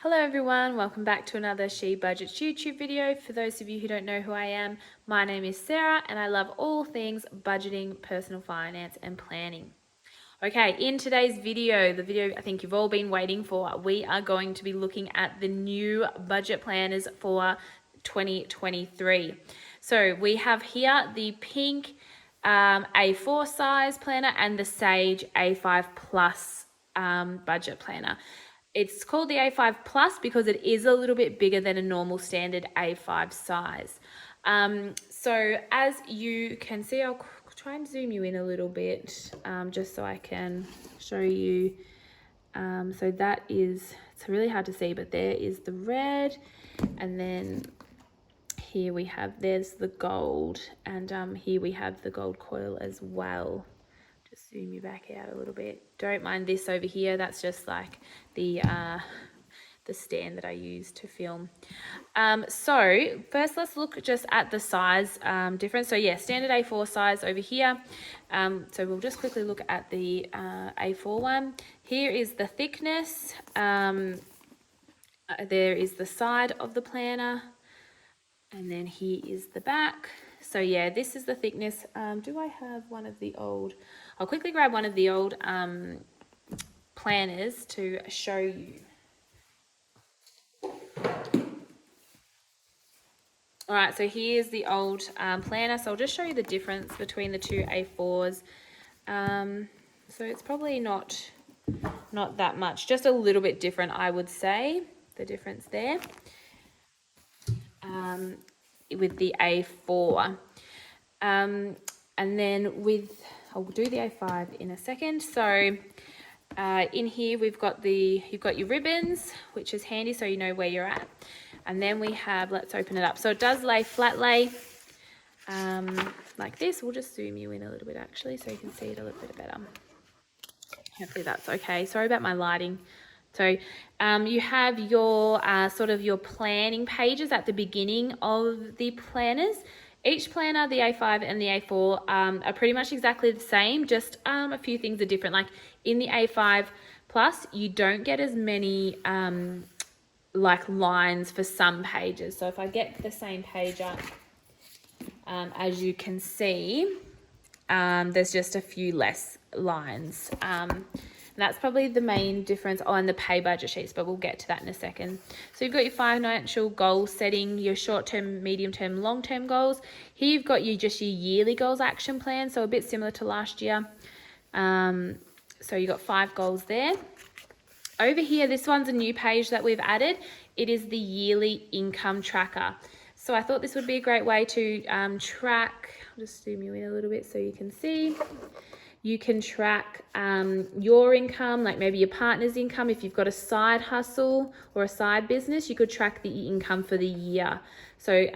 Hello everyone, welcome back to another She Budgets YouTube video. For those of you who don't know who I am, my name is Sarah and I love all things budgeting, personal finance and planning. Okay, in today's video, the video I think you've all been waiting for, we are going to be looking at the new budget planners for 2023. So we have here the pink A4 size planner and the Sage A5 Plus budget planner. It's called the A5 Plus because it is a little bit bigger than a normal standard A5 size. So as you can see, I'll try and zoom you in a little bit just so I can show you. So that is, it's really hard to see, but there is the red, and then here we have, there's the gold, and here we have the gold coil as well. Just zoom you back out a little bit. Don't mind this over here, that's just like the stand that I use to film. So first let's look just at the size difference. So yeah, standard A4 size over here. So we'll just quickly look at the A4 one. Here is the thickness. There is the side of the planner. And then here is the back. So yeah, this is the thickness. Do I have one of the old? I'll quickly grab one of the old planners to show you. All right, so here's the old planner. So I'll just show you the difference between the two A4s. So it's probably not that much, just a little bit different, I would say, the difference there. With the A4. And then I'll do the A5 in a second. So in here you've got your ribbons, which is handy so you know where you're at. And then we have, let's open it up. So it does lay flat lay like this. We'll just zoom you in a little bit actually so you can see it a little bit better. Hopefully that's okay. Sorry about my lighting. So you have your sort of your planning pages at the beginning of the planners. Each planner, the A5 and the A4, are pretty much exactly the same, just a few things are different. Like in the A5 Plus, you don't get as many like lines for some pages. So if I get the same page up, as you can see, there's just a few less lines. That's probably the main difference on the pay budget sheets, but we'll get to that in a second. So you've got your financial goal setting, your short-term, medium-term, long-term goals. Here you've got just your yearly goals action plan, so a bit similar to last year. So you've got 5 goals there. Over here, this one's a new page that we've added. It is the yearly income tracker. So I thought this would be a great way to track. I'll just zoom you in a little bit so you can see. You can track your income, like maybe your partner's income. If you've got a side hustle or a side business, you could track the income for the year. So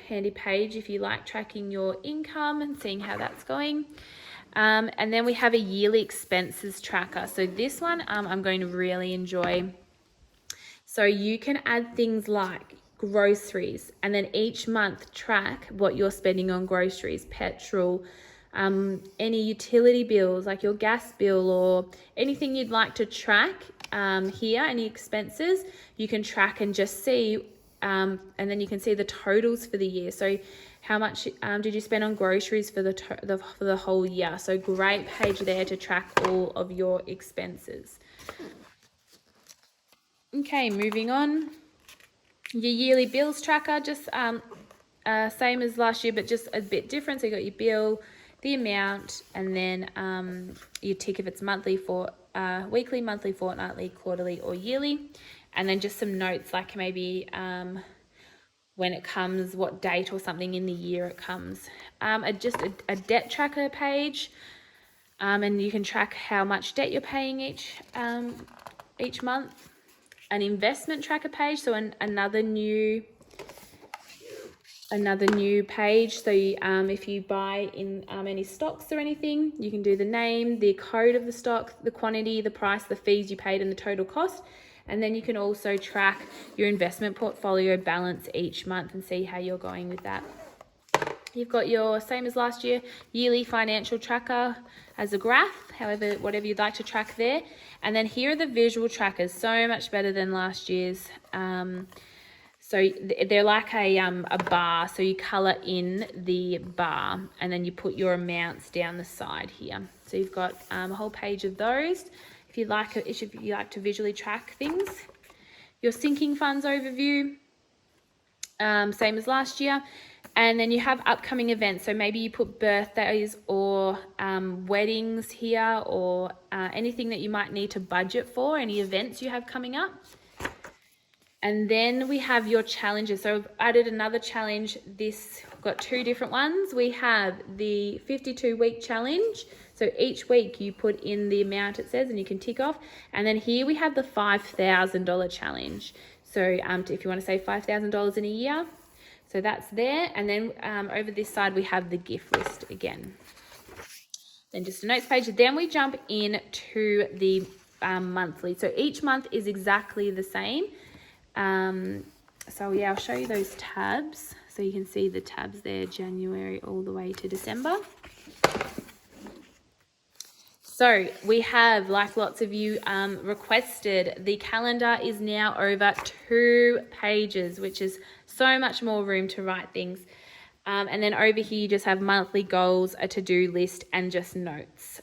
handy page if you like tracking your income and seeing how that's going. And then we have a yearly expenses tracker. So this one I'm going to really enjoy. So you can add things like groceries and then each month track what you're spending on groceries, petrol, any utility bills like your gas bill or anything you'd like to track here, any expenses you can track and just see, and then you can see the totals for the year. So how much did you spend on groceries for the whole year? So great page there to track all of your expenses. Okay, moving on. Your yearly bills tracker, just same as last year but just a bit different. So you got your bill, the amount, and then you tick if it's monthly, for weekly, monthly, fortnightly, quarterly or yearly, and then just some notes like maybe when it comes, what date or something in the year it comes. Just a debt tracker page, and you can track how much debt you're paying each month. An investment tracker page, so another new page. So if you buy in any stocks or anything, you can do the name, the code of the stock, the quantity, the price, the fees you paid and the total cost. And then you can also track your investment portfolio balance each month and see how you're going with that. You've got your, same as last year, yearly financial tracker as a graph, however, whatever you'd like to track there. And then here are the visual trackers, so much better than last year's. So they're like a bar, so you colour in the bar and then you put your amounts down the side here. So you've got a whole page of those if you like to visually track things. Your sinking funds overview, same as last year. And then you have upcoming events. So maybe you put birthdays or weddings here, or anything that you might need to budget for, any events you have coming up. And then we have your challenges. So I've added another challenge. We've got two different ones. We have the 52-week challenge. So each week you put in the amount it says and you can tick off. And then here we have the $5,000 challenge. So if you want to save $5,000 in a year, so that's there. And then over this side we have the gift list again. Then just a notes page. Then we jump into the monthly. So each month is exactly the same. So yeah, I'll show you those tabs. So you can see the tabs there, January all the way to December. So we have, like lots of you requested, the calendar is now over 2 pages, which is so much more room to write things. And then over here, you just have monthly goals, a to-do list, and just notes.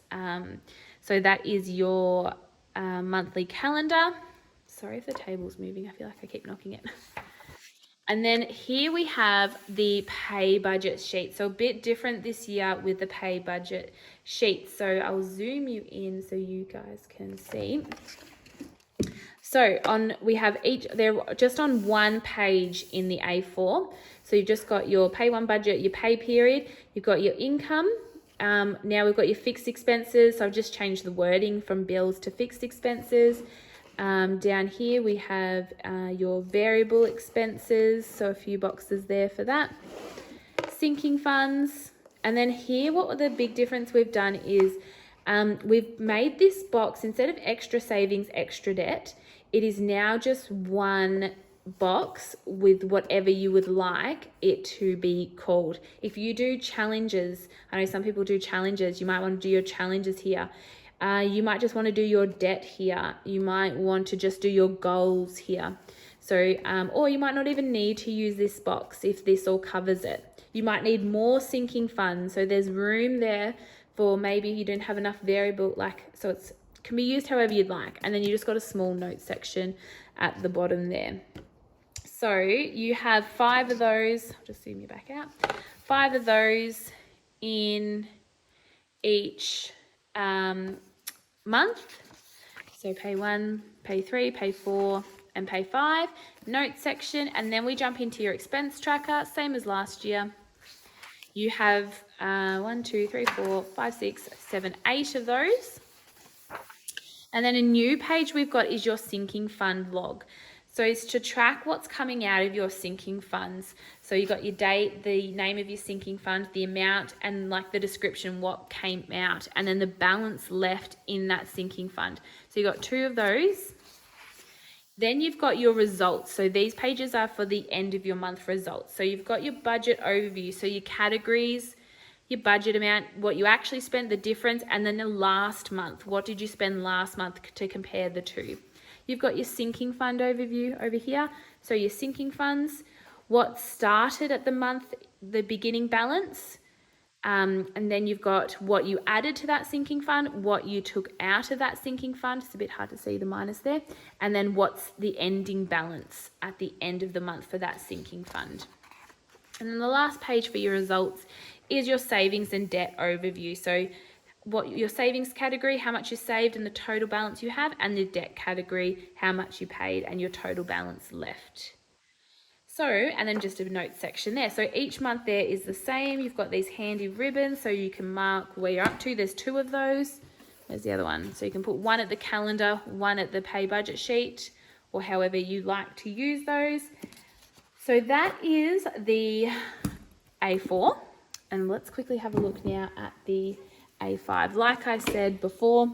So that is your monthly calendar. Sorry if the table's moving. I feel like I keep knocking it. And then here we have the pay budget sheet. So a bit different this year with the pay budget sheet. So I'll zoom you in so you guys can see. So we have they're just on one page in the A4. So you've just got your pay one budget, your pay period, you've got your income. Now we've got your fixed expenses. So I've just changed the wording from bills to fixed expenses. Down here we have your variable expenses, so a few boxes there for that. Sinking funds. And then here, what the big difference we've done is we've made this box, instead of extra savings, extra debt, it is now just one box with whatever you would like it to be called. If you do challenges, I know some people do challenges, you might want to do your challenges here. You might just want to do your debt here. You might want to just do your goals here. So, or you might not even need to use this box if this all covers it. You might need more sinking funds. So there's room there for maybe you don't have enough variable, so it can be used however you'd like. And then you just got a small note section at the bottom there. So you have 5 of those. I'll just zoom you back out. 5 of those in each month. So pay 1, pay 3, pay 4, and pay 5. Note section, and then we jump into your expense tracker, same as last year. You have 1, 2, 3, 4, 5, 6, 7, 8 of those. And then a new page we've got is your sinking fund log. So it's to track what's coming out of your sinking funds. So you got your date, the name of your sinking fund, the amount, and like the description, what came out, and then the balance left in that sinking fund. So you got 2 of those. Then you've got your results. So these pages are for the end of your month results. So you've got your budget overview. So your categories, your budget amount, what you actually spent, the difference, and then the last month. What did you spend last month to compare the two? You've got your sinking fund overview over here. So your sinking funds, what started at the month, the beginning balance, and then you've got what you added to that sinking fund, what you took out of that sinking fund. It's a bit hard to see the minus there. And then what's the ending balance at the end of the month for that sinking fund. And then the last page for your results is your savings and debt overview. So what your savings category, how much you saved and the total balance you have, and the debt category, how much you paid and your total balance left. So, and then just a note section there. So each month there is the same. You've got these handy ribbons so you can mark where you're up to. There's 2 of those. There's the other one. So you can put 1 at the calendar, 1 at the pay budget sheet, or however you like to use those. So that is the A4. And let's quickly have a look now at the A5. Like I said before,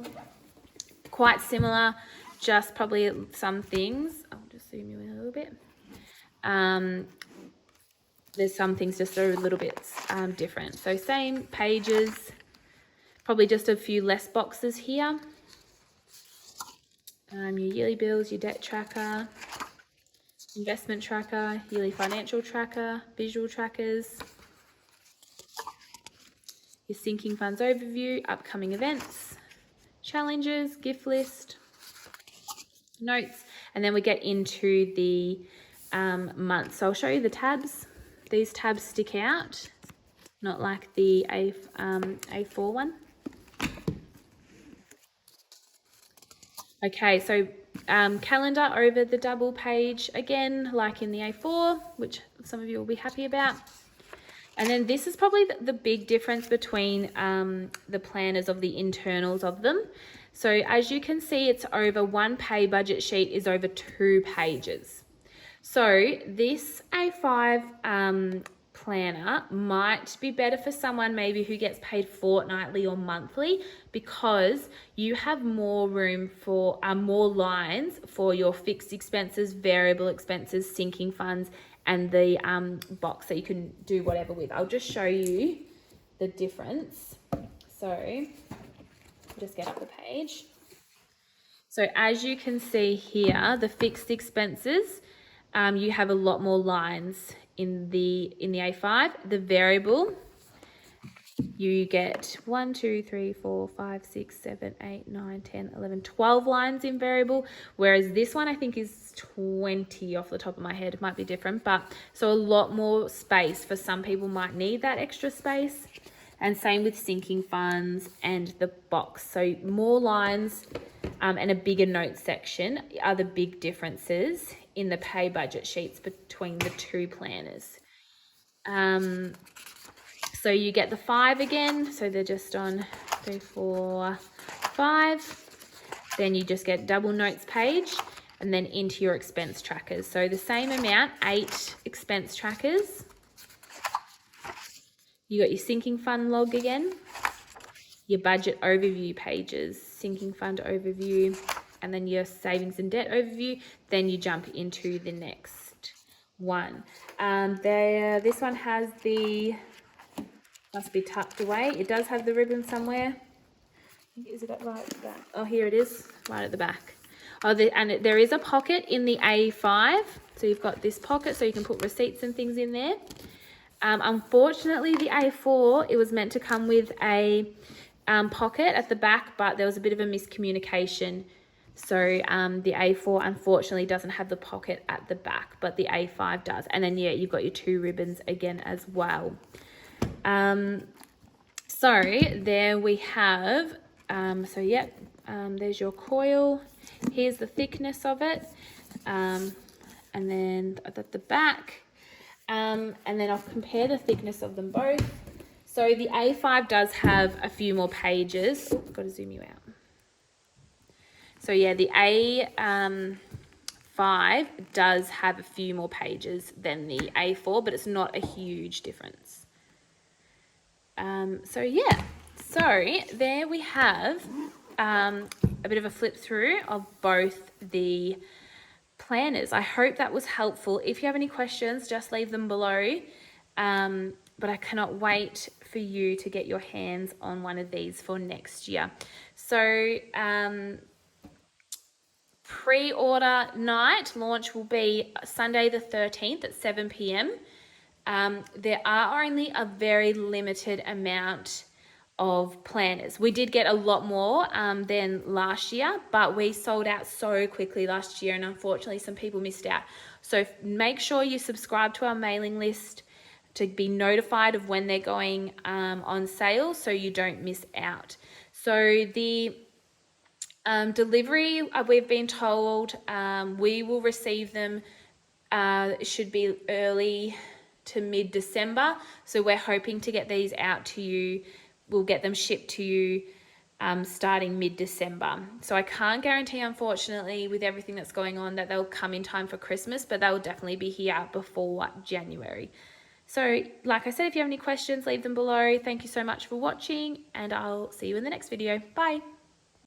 quite similar, just probably some things. I'll just zoom you in a little bit. There's some things just a little bit different. So same pages, Probably just a few less boxes here. Your yearly bills, your debt tracker, investment tracker, yearly financial tracker, visual trackers, your sinking funds overview, upcoming events, challenges, gift list, notes, and then we get into the months. So I'll show you the tabs. These tabs stick out, not like the A4 one. Okay, so calendar over the double page again, like in the A4, which some of you will be happy about. And then this is probably the big difference between the planners of the internals of them. So as you can see, it's over one pay budget sheet is over 2 pages. So this A5 planner might be better for someone maybe who gets paid fortnightly or monthly, because you have more room for more lines for your fixed expenses, variable expenses, sinking funds, and the box that you can do whatever with. I'll just show you the difference. So just get up the page. So as you can see here, the fixed expenses, you have a lot more lines in the A5. The variable, you get 1, 2, 3, 4, 5, 6, 7, 8, 9, 10, 11, 12 lines in variable, whereas this one I think is 20 off the top of my head. It might be different, but so a lot more space. For some people might need that extra space. And same with sinking funds and the box. So more lines and a bigger note section are the big differences in the pay budget sheets between the two planners. So you get the 5 again. So they're just on 3, 4, 5. Then you just get double notes page and then into your expense trackers. So the same amount, 8 expense trackers. You got your sinking fund log again, your budget overview pages, sinking fund overview, and then your savings and debt overview. Then you jump into the next one. This one has the, must be tucked away. It does have the ribbon somewhere. Is it right at the back? Oh, here it is, right at the back. Oh, there is a pocket in the A5. So you've got this pocket so you can put receipts and things in there. Unfortunately, the A4, it was meant to come with a pocket at the back, but there was a bit of a miscommunication. So the A4 unfortunately doesn't have the pocket at the back, but the A5 does. And then, yeah, you've got your 2 ribbons again as well. So there we have, there's your coil. Here's the thickness of it. And then at the back. And then I'll compare the thickness of them both. So the A5 does have a few more pages. Oh, I've got to zoom you out. So yeah, the A5 does have a few more pages than the A4, but it's not a huge difference. So yeah, so there we have a bit of a flip through of both the planners. I hope that was helpful. If you have any questions, just leave them below. But I cannot wait for you to get your hands on one of these for next year. So pre-order night launch will be Sunday the 13th at 7 p.m. There are only a very limited amount of planners. We did get a lot more than last year, but we sold out so quickly last year, and unfortunately some people missed out. So make sure you subscribe to our mailing list to be notified of when they're going on sale so you don't miss out. So the delivery, we've been told we will receive them, it should be early to mid-December. So we're hoping to get these out to you. We'll get them shipped to you starting mid-December. So I can't guarantee, unfortunately, with everything that's going on, that they'll come in time for Christmas, but they'll definitely be here before January. So like I said, if you have any questions, leave them below. Thank you so much for watching, and I'll see you in the next video. Bye.